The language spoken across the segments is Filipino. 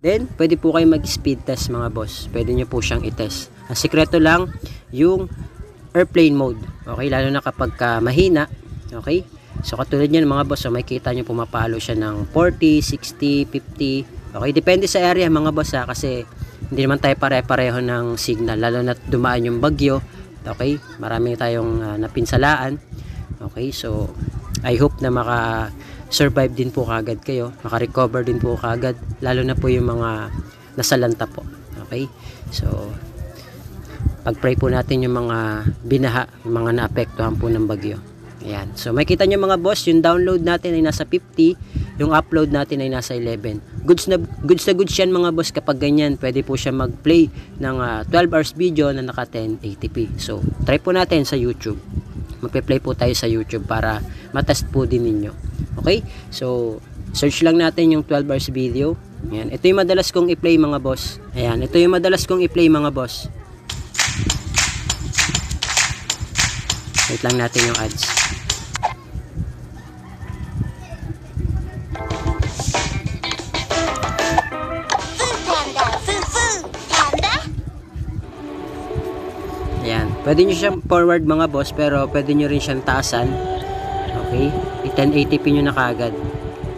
Then, pwede po kayo mag-speed test mga boss. Pwede nyo po siyang i-test. Ang sikreto lang, yung airplane mode. Okay, lalo na kapag mahina. Okay, so katulad yan mga boss, so may kita nyo pumapalo siya ng 40, 60, 50. Okay, depende sa area mga boss ha, kasi hindi naman tayo pare-pareho ng signal, lalo na dumaan yung bagyo. Okay, marami tayong napinsalaan. Okay, so I hope na maka-survive din po kagad kayo, maka-recover din po kagad, lalo na po yung mga nasalanta po. Okay, so pag-pray po natin yung mga binaha, yung mga naapektuhan po ng bagyo. Ayan. So makita nyo mga boss, yung download natin ay nasa 50, yung upload natin ay nasa 11. Goods na goods yan mga boss kapag ganyan. Pwede po siya mag-play ng 12 hours video na naka 1080p. So try po natin sa YouTube. Magpe-play po tayo sa YouTube para matest po din ninyo. Okay? So search lang natin yung 12 hours video. Ayan. Ito yung madalas kong i-play mga boss. Ayan. Ito yung madalas kong i-play mga boss. Wait lang natin yung ads. Ayan. Pwede nyo siyang forward mga boss, pero pwede nyo rin siyang taasan. Okay? I-1080p nyo na kagad.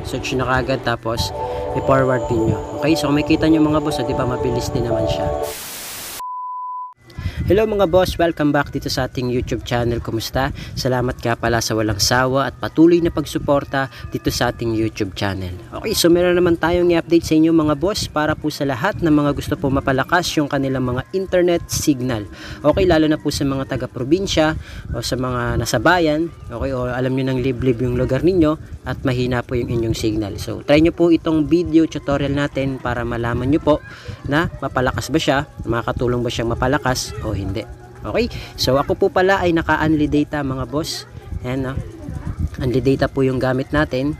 Search nyo na kagad, tapos i-forward din nyo. Okay? So kung makita nyo mga boss, di ba mabilis din naman siya. Hello mga boss, welcome back dito sa ating YouTube channel. Kumusta? Salamat nga pala sa walang sawa at patuloy na pagsuporta dito sa ating YouTube channel. Okay, so meron naman tayong i-update sa inyo mga boss para po sa lahat ng mga gusto po mapalakas yung kanilang mga internet signal. Okay, lalo na po sa mga taga-probinsya o sa mga nasa bayan. Okay, o alam nyo nang liblib yung lugar ninyo at mahina po yung inyong signal. So try nyo po itong video tutorial natin para malaman nyo po na mapalakas ba siya, makakatulong ba siyang mapalakas o hindi. Okay, so ako po pala ay naka-unli data mga boss. Ayan, no? Unli data po yung gamit natin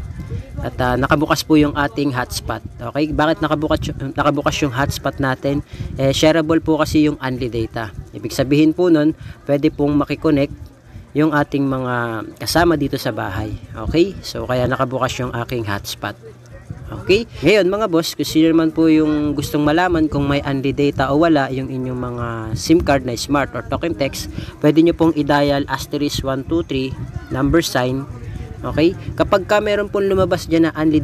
at nakabukas po yung ating hotspot. Okay, bakit nakabukas yung hotspot natin? Shareable po kasi yung unli data. Ibig sabihin po nun, pwede pong makiconnect yung ating mga kasama dito sa bahay. Okay, so kaya nakabukas yung aking hotspot. Okay, ngayon mga boss, kung sino naman po yung gustong malaman kung may unli data o wala yung inyong mga SIM card na smart or token text, pwede nyo pong i-dial *123 number sign. Okay, kapag ka meron pong lumabas dyan na unli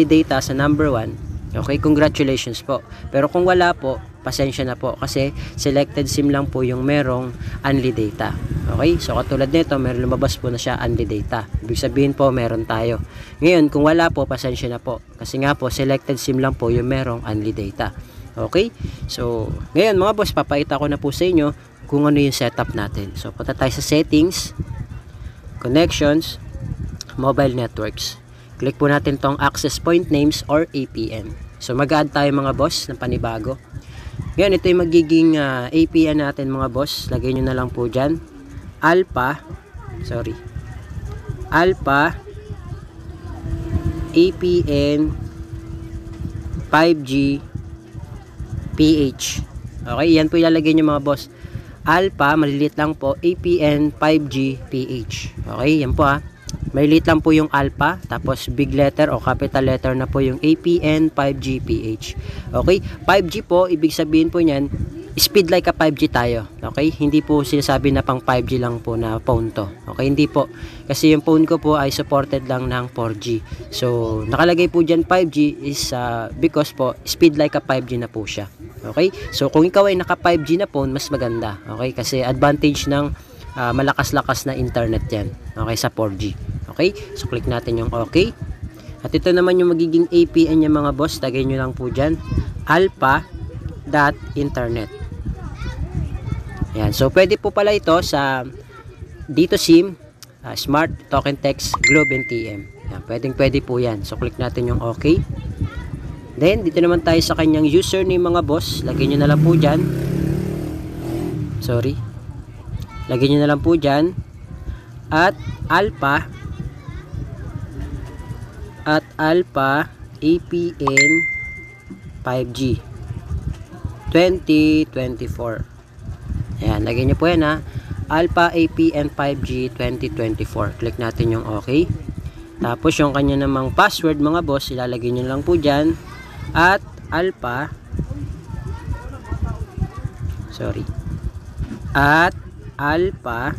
data sa number 1, okay, congratulations po. Pero kung wala po, pasensya na po kasi selected SIM lang po yung merong unli data. Okay, so katulad nito, meron lumabas po na siya unli data. Ibig sabihin po, meron tayo. Ngayon, kung wala po, pasensya na po. Kasi nga po, selected SIM lang po yung merong unli data. Okay, so ngayon mga boss, papakita ko na po sa inyo kung ano yung setup natin. So punta tayo sa settings, connections, mobile networks. Click po natin tong access point names or APN. So mag-add tayo mga boss ng panibago. Ngayon, ito yung magiging APN natin mga boss. Lagay nyo na lang po dyan. Alpha APN 5G PH. Okay, yan po ilalagay nyo mga boss. Alpha, maliliit lang po, APN 5G PH. Okay, yan po ha. Maliliit lang po yung alpha, tapos big letter o capital letter na po yung APN 5G PH. Okay, 5G po, ibig sabihin po niyan, speed like a 5G tayo. Okay, hindi po sinasabi na pang 5G lang po na phone to. Okay, hindi po. Kasi yung phone ko po ay supported lang ng 4G. So, nakalagay po dyan 5G is because po, speed like a 5G na po siya. Okay, so kung ikaw ay naka 5G na phone, mas maganda. Okay, kasi advantage ng malakas-lakas na internet yan. Okay, sa 4G. Okay, so click natin yung OK. At ito naman yung magiging APN niya mga boss. Tagay nyo lang po dyan. Alpha.internet. Yan. So, pwede po pala ito sa dito SIM, Smart, Token Text, Globe, and TM. Yan. Pwede po yan. So, click natin yung OK. Then, dito naman tayo sa kanyang username mga boss. Lagay nyo na lang po dyan. Sorry. Lagay nyo na lang po dyan. At Alpha APN 5G 2024. Ayan, lagay nyo po yan ha. Alpha APN 5G 2024. Click natin yung OK. Tapos yung kanya namang password mga boss, ilalagay nyo lang po dyan. At alpha at alpha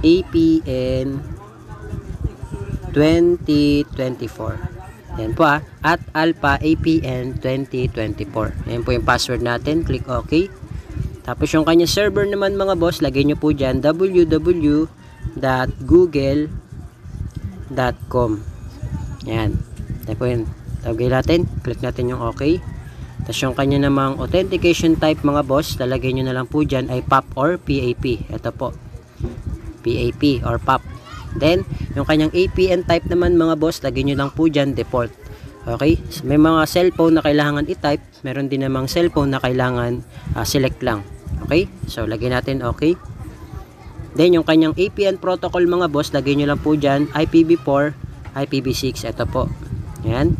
APN 2024. Yan po at alpha APN 2024. Yan po yung password natin. Click OK. Tapos yung kanya server naman mga boss, lagay nyo po dyan www.google.com. Yan. Yan po yun. Lagay natin. Click natin yung OK. Tapos yung kanya namang authentication type mga boss, lalagay nyo na lang po dyan ay PAP or PAP. Ito po. PAP or PAP. Then, yung kanyang APN type naman mga boss, lagay nyo lang po dyan default. Okay? So, may mga cellphone na kailangan i-type. Meron din namang cellphone na kailangan select lang. Okay? So, lagay natin okay. Then, yung kanyang APN protocol mga boss, lagay nyo lang po dyan IPv4, IPv6. Ito po. Yan.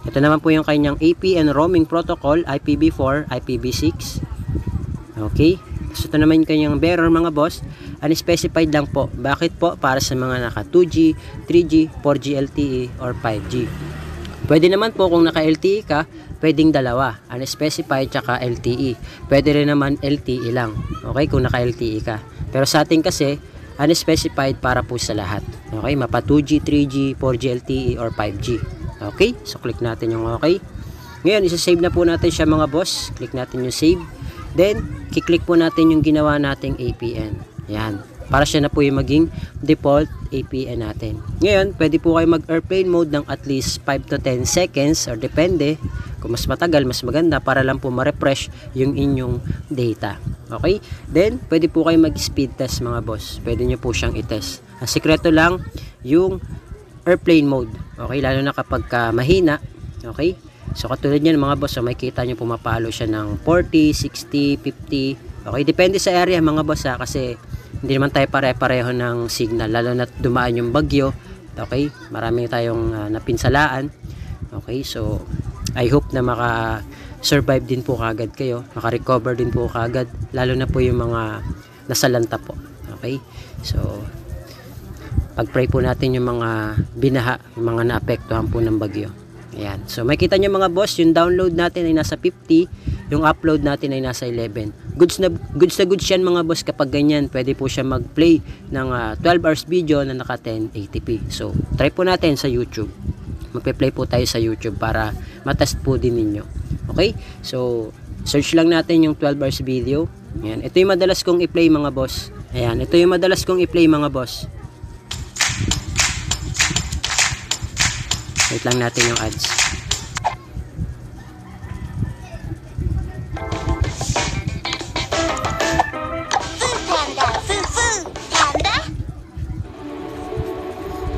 Ito naman po yung kanyang APN roaming protocol, IPv4, IPv6. Okay. So, ito naman yung kanyang bearer mga boss. Unspecified lang po. Bakit po? Para sa mga naka 2G, 3G, 4G LTE, or 5G. Pwede naman po kung naka LTE ka, pwedeng dalawa. Unspecified tsaka LTE. Pwede rin naman LTE lang. Okay? Kung naka LTE ka. Pero sa atin kasi, unspecified para po sa lahat. Okay? Mapa 2G, 3G, 4G LTE, or 5G. Okay? So, click natin yung okay. Ngayon, isa-save na po natin siya mga boss. Click natin yung save. Then, kiklik po natin yung ginawa nating APN. Yan. Para siya na po yung maging default APN natin. Ngayon, pwede po kayo mag-airplane mode ng at least 5 to 10 seconds or depende. Kung mas matagal, mas maganda para lang po ma-refresh yung inyong data. Okay? Then, pwede po kayo mag-speed test mga boss. Pwede nyo po siyang i-test. Ang sikreto lang, yung airplane mode. Okay? Lalo na kapag mahina. Okay? So, katulad yan mga boss, so makikita nyo pumapalo siya ng 40, 60, 50. Okay? Depende sa area mga boss kasi hindi naman tayo pare-pareho ng signal. Lalo na dumaan yung bagyo. Okay? Marami tayong napinsalaan. Okay? So, I hope na maka-survive din po kagad kayo. Maka-recover din po kagad. Lalo na po yung mga nasalanta po. Okay? So, pag-pray po natin yung mga binaha, yung mga naapektuhan po ng bagyo. Ayan. So, makita nyo mga boss, yung download natin ay nasa 50, yung upload natin ay nasa 11. Goods na goods yan mga boss kapag ganyan. Pwede po siya mag-play ng 12 hours video na naka 1080p. So, try po natin sa YouTube. Magpe-play po tayo sa YouTube para matest po din ninyo. Okay? So, search lang natin yung 12 hours video. Ayan. Ito yung madalas kong i-play mga boss. Ayan. Ito yung madalas kong i-play mga boss. Wait lang natin yung ads.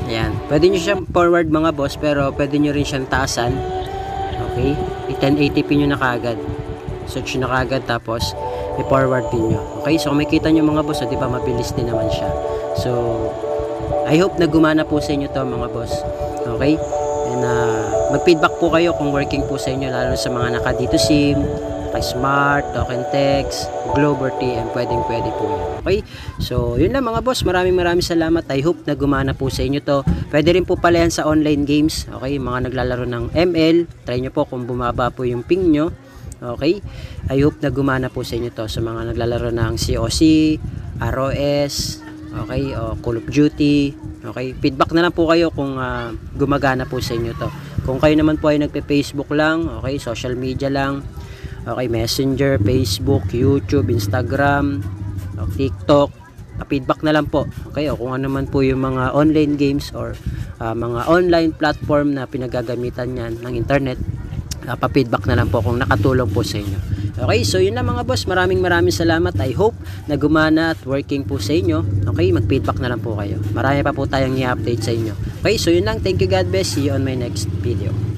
Ayan. Pwede nyo siyang forward mga boss, pero pwede nyo rin siyang taasan. Okay? I-1080p nyo na kagad. Search nyo na kagad, tapos i-forward din nyo. Okay? So, kung makikita nyo mga boss, diba mabilis din naman siya. So, I hope na gumana po sa inyo to mga boss. Okay? And mag-feedback po kayo kung working po sa inyo, lalo sa mga naka dito SIM, naka Smart, Token Text, Globe or TM, pwede po yan. Okay? So, yun lang mga boss. Maraming salamat. I hope na gumana po sa inyo to. Pwede rin po pala yan sa online games. Okay? Mga naglalaro ng ML, try nyo po kung bumaba po yung ping nyo. Okay? I hope na gumana po sa inyo to. Sa mga naglalaro ng COC, ROS, okay, o Call of Duty. Okay, feedback na lang po kayo kung gumagana po sa inyo to. Kung kayo naman po ay nagpe-Facebook lang, okay, social media lang, okay, Messenger, Facebook, YouTube, Instagram, TikTok, feedback na lang po. Okay, o kung ano man po yung mga online games or mga online platform na pinagagamitan niyan ng internet, pa-feedback na lang po kung nakatulong po sa inyo. Okay, so yun lang mga boss. Maraming salamat. I hope na gumana at working po sa inyo. Okay, mag-feedback na lang po kayo. Marami pa po tayong i-update sa inyo. Okay, so yun lang. Thank you, God bless. See you on my next video.